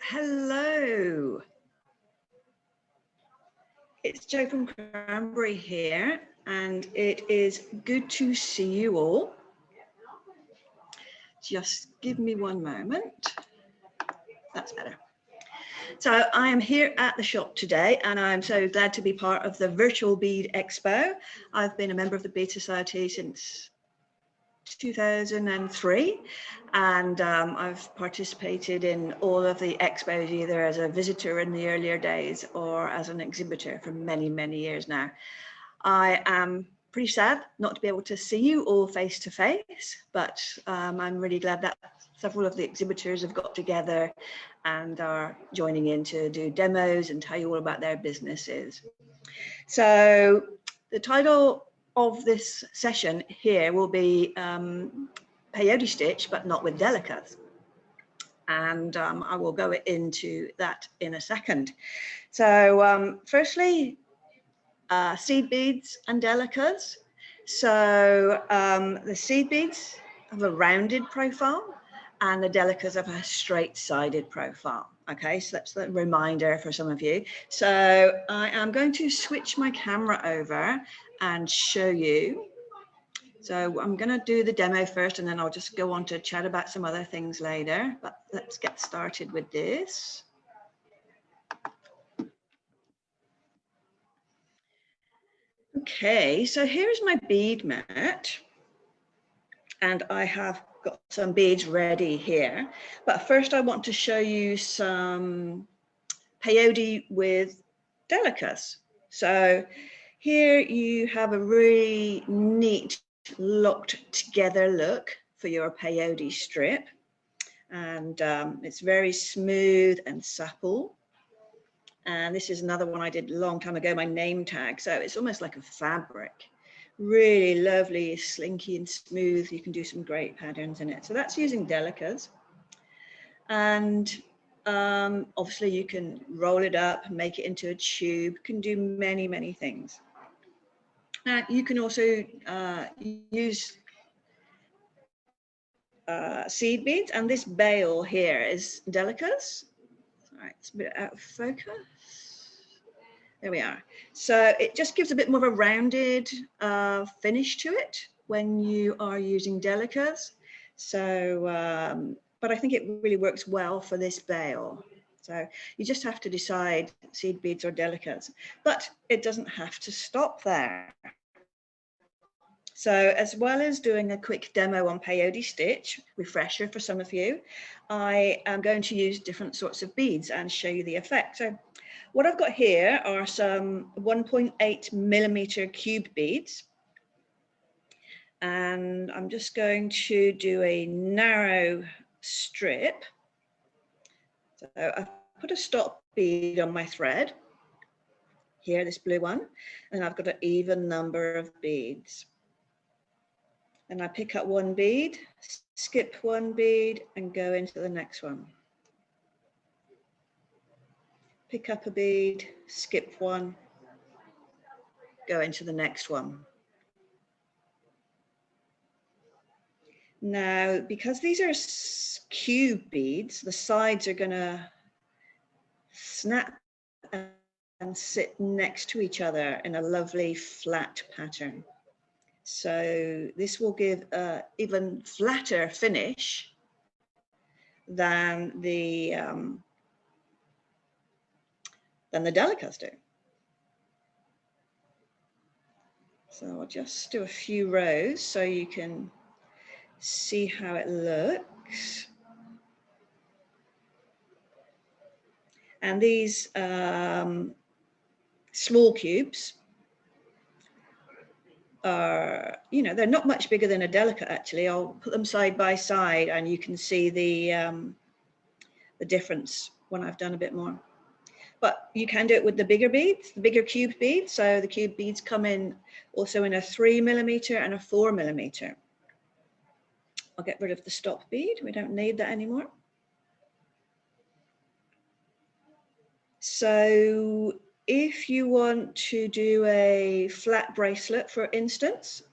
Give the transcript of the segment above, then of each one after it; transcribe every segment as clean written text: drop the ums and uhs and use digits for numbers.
Hello, it's Jo from Cranberry here, and it is good to see you all. Just give me one moment. That's better. So I am here at the shop today, and I'm so glad to be part of the virtual bead expo. I've been a member of the Bead Society since 2003, and I've participated in all of the expos either as a visitor in the earlier days or as an exhibitor for many years now. I am pretty sad not to be able to see you all face to face, but I'm really glad that several of the exhibitors have got together and are joining in to do demos and tell you all about their businesses. So the title of this session here will be Peyote stitch, but not with Delicas. And I will go into that in a second. So firstly, seed beads and Delicas. So the seed beads have a rounded profile and the Delicas have a straight-sided profile. Okay, so that's the reminder for some of you. So I am going to switch my camera over and show you. So I'm going to do the demo first, and then I'll just go on to chat about some other things later. But let's get started with this. Okay, so here's my bead mat, and I have got some beads ready here. But first I want to show you some peyote with Delicas. So here you have a really neat locked together look for your peyote strip, and it's very smooth and supple. And this is another one I did a long time ago, my name tag. So it's almost like a fabric, really lovely, slinky and smooth. You can do some great patterns in it. So that's using Delicas. And obviously you can roll it up, make it into a tube, you can do many things. Now you can also use seed beads, and this bail here is Delicas. All right, it's a bit out of focus. There we are. So it just gives a bit more of a rounded finish to it when you are using Delicas. So, but I think it really works well for this bail. So you just have to decide seed beads or Delicas, but it doesn't have to stop there. So as well as doing a quick demo on peyote stitch, refresher for some of you, I am going to use different sorts of beads and show you the effect. So what I've got here are some 1.8 millimeter cube beads. And I'm just going to do a narrow strip. So I've put a stop bead on my thread, here, this blue one, and I've got an even number of beads. And I pick up one bead, skip one bead, and go into the next one. Pick up a bead, skip one, go into the next one. Now, because these are cube beads, the sides are going to snap and sit next to each other in a lovely flat pattern. So this will give an even flatter finish than the Delicas do. So I'll just do a few rows so you can see how it looks. And these small cubes are, you know, they're not much bigger than a Delica actually. I'll put them side by side and you can see the difference when I've done a bit more. But you can do it with the bigger beads, the bigger cube beads. So the cube beads come in also in a 3 millimeter and a 4 millimeter. I'll get rid of the stop bead. We don't need that anymore. So if you want to do a flat bracelet, for instance,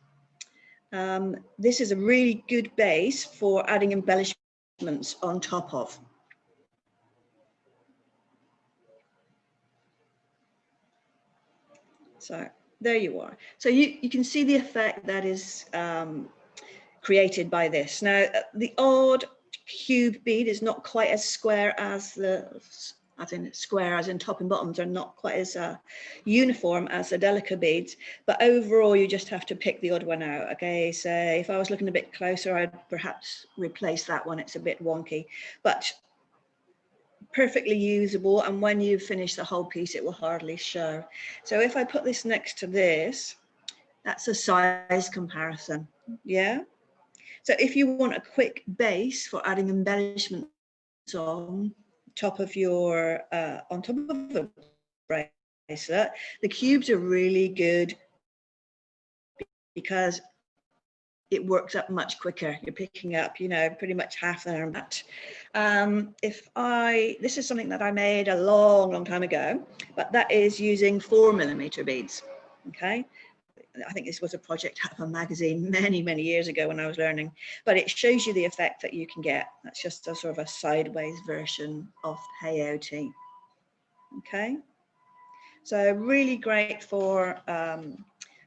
this is a really good base for adding embellishments on top of. So there you are. So you can see the effect that is created by this. Now, the odd cube bead is not quite as square as square as in top and bottoms are not quite as uniform as the Delica beads, but overall you just have to pick the odd one out. Okay, so if I was looking a bit closer, I'd perhaps replace that one. It's a bit wonky, but perfectly usable, and when you finish the whole piece it will hardly show. So if I put this next to this, that's a size comparison. Yeah, so if you want a quick base for adding embellishments on top of your the bracelet, the cubes are really good because it works up much quicker. You're picking up, you know, pretty much half there and that. This is something that I made a long time ago, but that is using 4mm beads. Okay, I think this was a project out of a magazine many years ago when I was learning, but it shows you the effect that you can get. That's just a sort of a sideways version of peyote. Okay, so really great for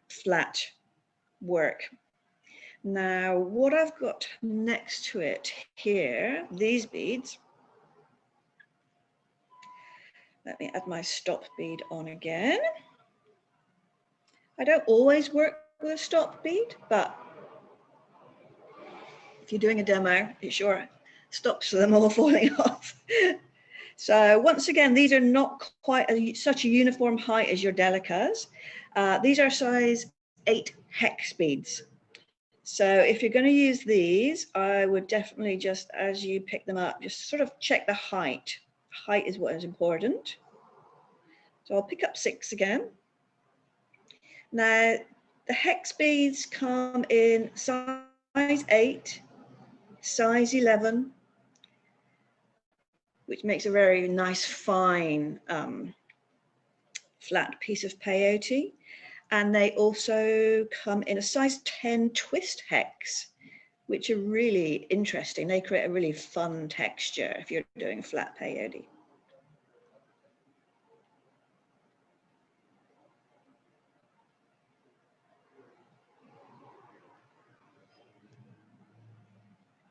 flat work. Now, what I've got next to it here, these beads, let me add my stop bead on again. I don't always work with a stop bead, but if you're doing a demo, it sure stops them all falling off. So once again, these are not quite such a uniform height as your Delicas. These are size 8 hex beads. So if you're going to use these, I would definitely just, as you pick them up, just sort of check the height. Height is what is important. So I'll pick up 6 again. Now, the hex beads come in size 8, size 11, which makes a very nice, fine, flat piece of peyote. And they also come in a size 10 twist hex, which are really interesting. They create a really fun texture if you're doing flat peyote.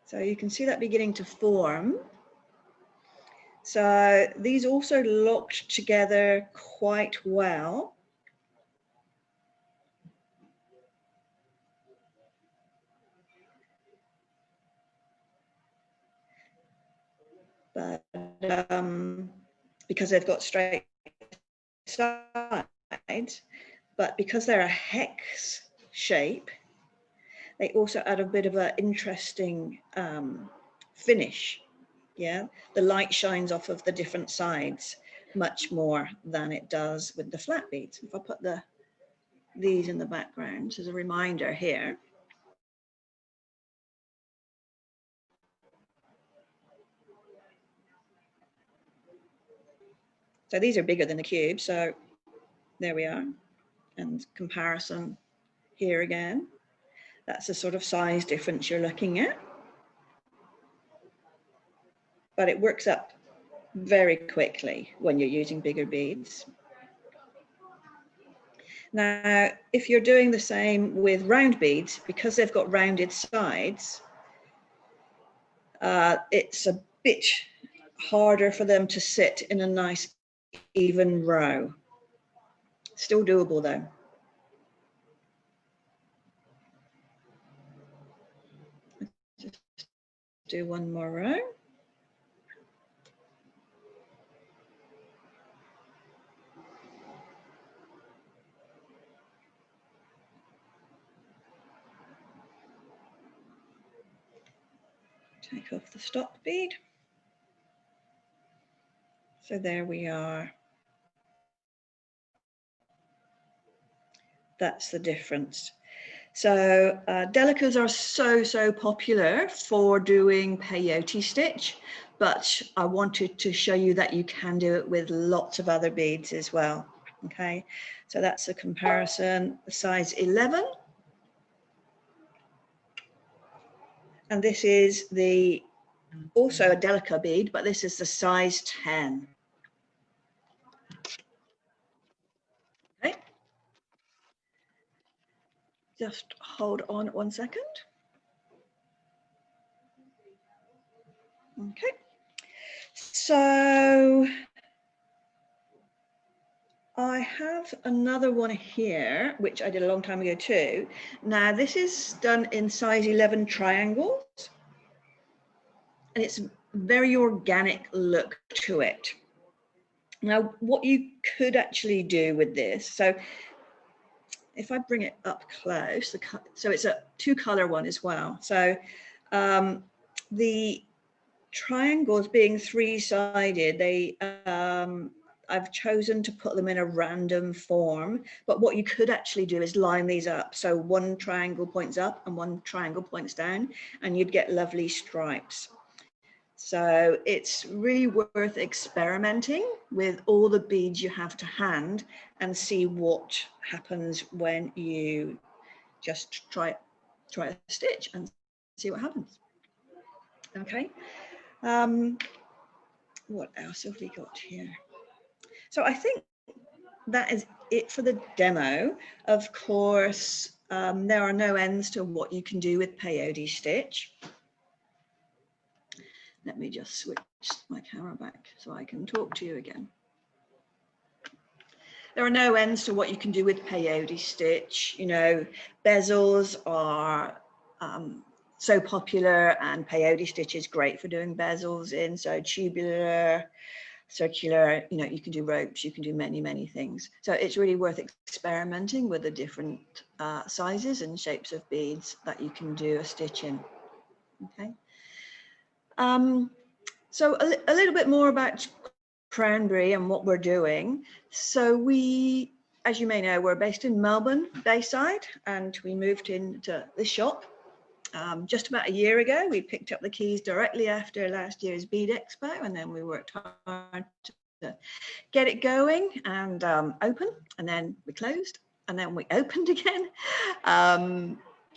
So you can see that beginning to form. So these also locked together quite well. But because they've got straight sides, but because they're a hex shape, they also add a bit of an interesting finish. Yeah, the light shines off of the different sides much more than it does with the flat beads. If I put these in the background as a reminder here. So these are bigger than the cube, so there we are. And comparison here again. That's the sort of size difference you're looking at. But it works up very quickly when you're using bigger beads. Now, if you're doing the same with round beads, because they've got rounded sides, it's a bit harder for them to sit in a nice even row. Still doable though. Just do one more row. Take off the stop bead. So there we are. That's the difference. So Delicas are so popular for doing peyote stitch, but I wanted to show you that you can do it with lots of other beads as well. Okay, so that's a comparison, size 11. And this is also a Delica bead, but this is the size 10. Okay, Just hold on 1 second. Okay, so I have another one here, which I did a long time ago too. Now this is done in size 11 triangles, and it's a very organic look to it. Now, what you could actually do with this, so if I bring it up close, so it's a 2-color one as well. So the triangles being 3-sided, they I've chosen to put them in a random form, but what you could actually do is line these up. So one triangle points up and one triangle points down, and you'd get lovely stripes. So it's really worth experimenting with all the beads you have to hand and see what happens when you just try a stitch and see what happens. Okay. What else have we got here? So I think that is it for the demo. Of course, there are no ends to what you can do with peyote stitch. Let me just switch my camera back so I can talk to you again. There are no ends to what you can do with peyote stitch. You know, bezels are so popular, and peyote stitch is great for doing bezels in. So tubular, circular, you know, you can do ropes, you can do many, many things. So it's really worth experimenting with the different sizes and shapes of beads that you can do a stitch in. Okay. So a little bit more about Cranberry and what we're doing. So we, as you may know, we're based in Melbourne, Bayside, and we moved into this shop just about a year ago. We picked up the keys directly after last year's Bead Expo, and then we worked hard to get it going and open, and then we closed, and then we opened again.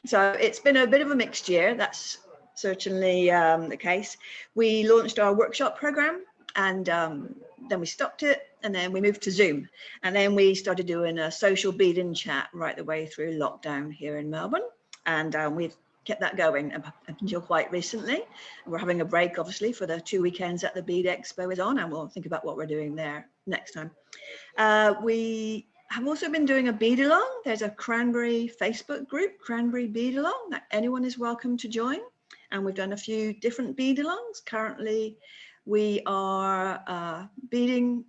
So it's been a bit of a mixed year. That's certainly the case. We launched our workshop program, and then we stopped it, and then we moved to Zoom, and then we started doing a social bead and chat right the way through lockdown here in Melbourne, and we've kept that going until quite recently. We're having a break, obviously, for the 2 weekends that the Bead Expo is on, and we'll think about what we're doing there next time. We have also been doing a bead along. There's a Cranberry Facebook group, Cranberry Bead Along, that anyone is welcome to join. And we've done a few different bead alongs. Currently, we are beading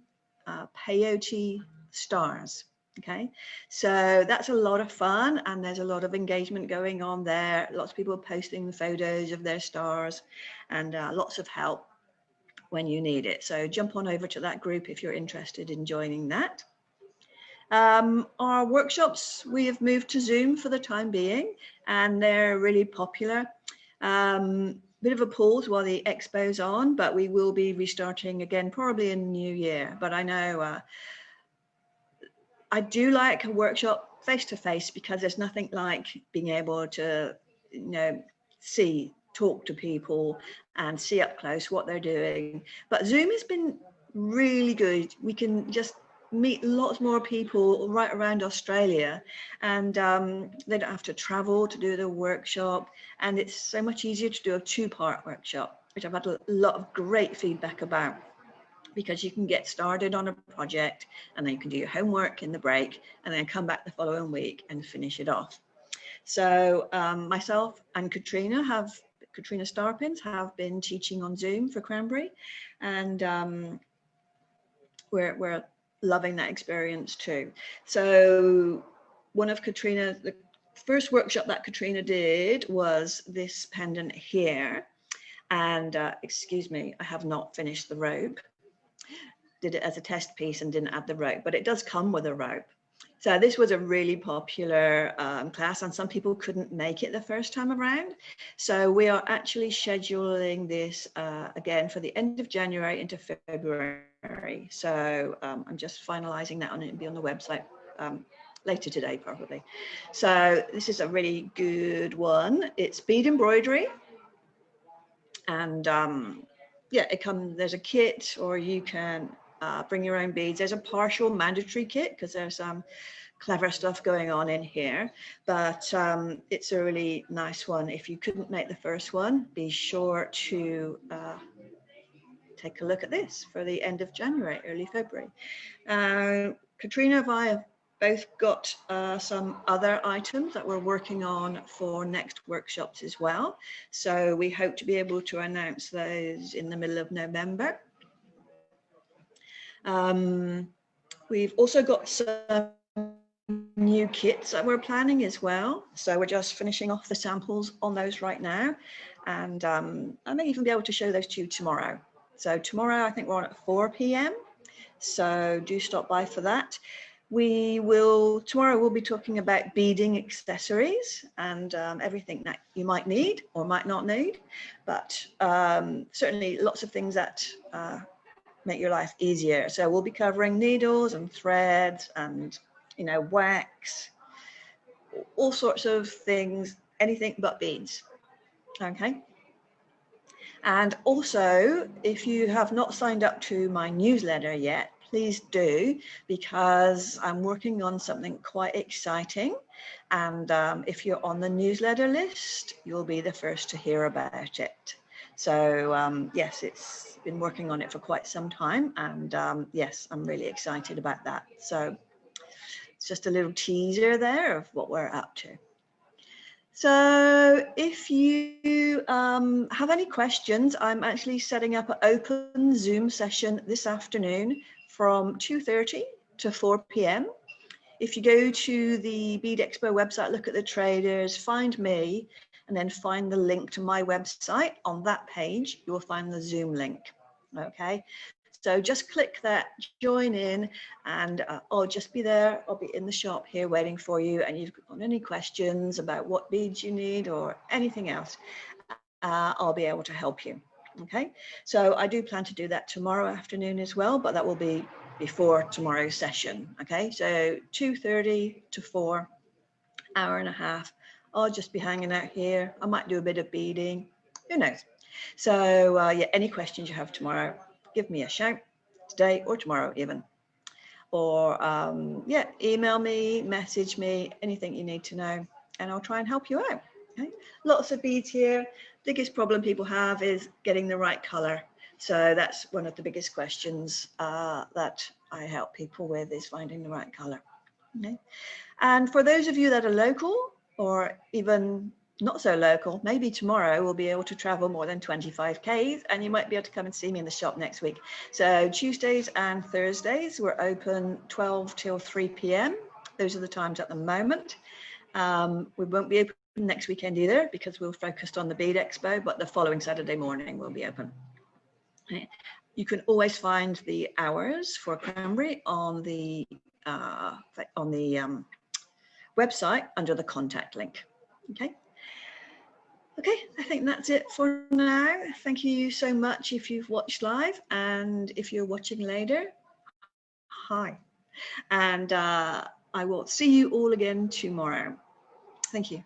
peyote stars. Okay, so that's a lot of fun, and there's a lot of engagement going on there. Lots of people posting the photos of their stars, and lots of help when you need it. So jump on over to that group if you're interested in joining that. Our workshops, we have moved to Zoom for the time being, and they're really popular. Bit of a pause while the expo's on, but we will be restarting again probably in the new year. But I know I do like a workshop face-to-face, because there's nothing like being able to, you know, talk to people and see up close what they're doing. But Zoom has been really good. We can just meet lots more people right around Australia, and they don't have to travel to do the workshop, and it's so much easier to do a 2-part workshop, which I've had a lot of great feedback about, because you can get started on a project, and then you can do your homework in the break, and then come back the following week and finish it off. So myself and Katrina Starpins have been teaching on Zoom for Cranberry, and we're loving that experience too. So the first workshop that Katrina did was this pendant here, and excuse me, I have not finished the rope. Did it as a test piece and didn't add the rope, but it does come with a rope. So this was a really popular class, and some people couldn't make it the first time around. So we are actually scheduling this again for the end of January into February. So I'm just finalizing that, and it'll be on the website later today probably. So this is a really good one. It's bead embroidery, and yeah, there's a kit, or you can bring your own beads. There's a partial mandatory kit because there's some clever stuff going on in here, but it's a really nice one. If you couldn't make the first one, be sure to take a look at this for the end of January, early February. Katrina and I have both got some other items that we're working on for next workshops as well. So we hope to be able to announce those in the middle of November. We've also got some new kits that we're planning as well. So we're just finishing off the samples on those right now. And I may even be able to show those to you tomorrow. So tomorrow, I think we're on at 4 p.m. So do stop by for that. Tomorrow we'll be talking about beading accessories and everything that you might need or might not need, but certainly lots of things that make your life easier. So we'll be covering needles and threads and, you know, wax, all sorts of things, anything but beads. Okay. And also, if you have not signed up to my newsletter yet, please do, because I'm working on something quite exciting. And if you're on the newsletter list, you'll be the first to hear about it. So yes, it's been working on it for quite some time. And yes, I'm really excited about that. So it's just a little teaser there of what we're up to. So if you have any questions, I'm actually setting up an open Zoom session this afternoon from 2:30 to 4 p.m. If you go to the Bead Expo website, look at the traders, find me, and then find the link to my website. On that page, you will find the Zoom link, okay? So just click that, join in, and I'll just be there. I'll be in the shop here waiting for you. And you've got any questions about what beads you need or anything else, I'll be able to help you. Okay, so I do plan to do that tomorrow afternoon as well, but that will be before tomorrow's session. Okay, so 2:30 to 4, hour and a half. I'll just be hanging out here. I might do a bit of beading, who knows? So yeah, any questions you have tomorrow, give me a shout today or tomorrow even, or yeah, email me, message me, anything you need to know, and I'll try and help you out. Okay? Lots of beads here. Biggest problem people have is getting the right color. So that's one of the biggest questions that I help people with, is finding the right color. Okay? And for those of you that are local or even not so local, maybe tomorrow we'll be able to travel more than 25 Ks, and you might be able to come and see me in the shop next week. So Tuesdays and Thursdays, we're open 12 till 3 p.m. Those are the times at the moment. We won't be open next weekend either because we're focused on the Bead Expo, but the following Saturday morning we'll be open. You can always find the hours for Cranberry on the website under the contact link. Okay, I think that's it for now. Thank you so much if you've watched live, and if you're watching later, hi. And I will see you all again tomorrow. Thank you.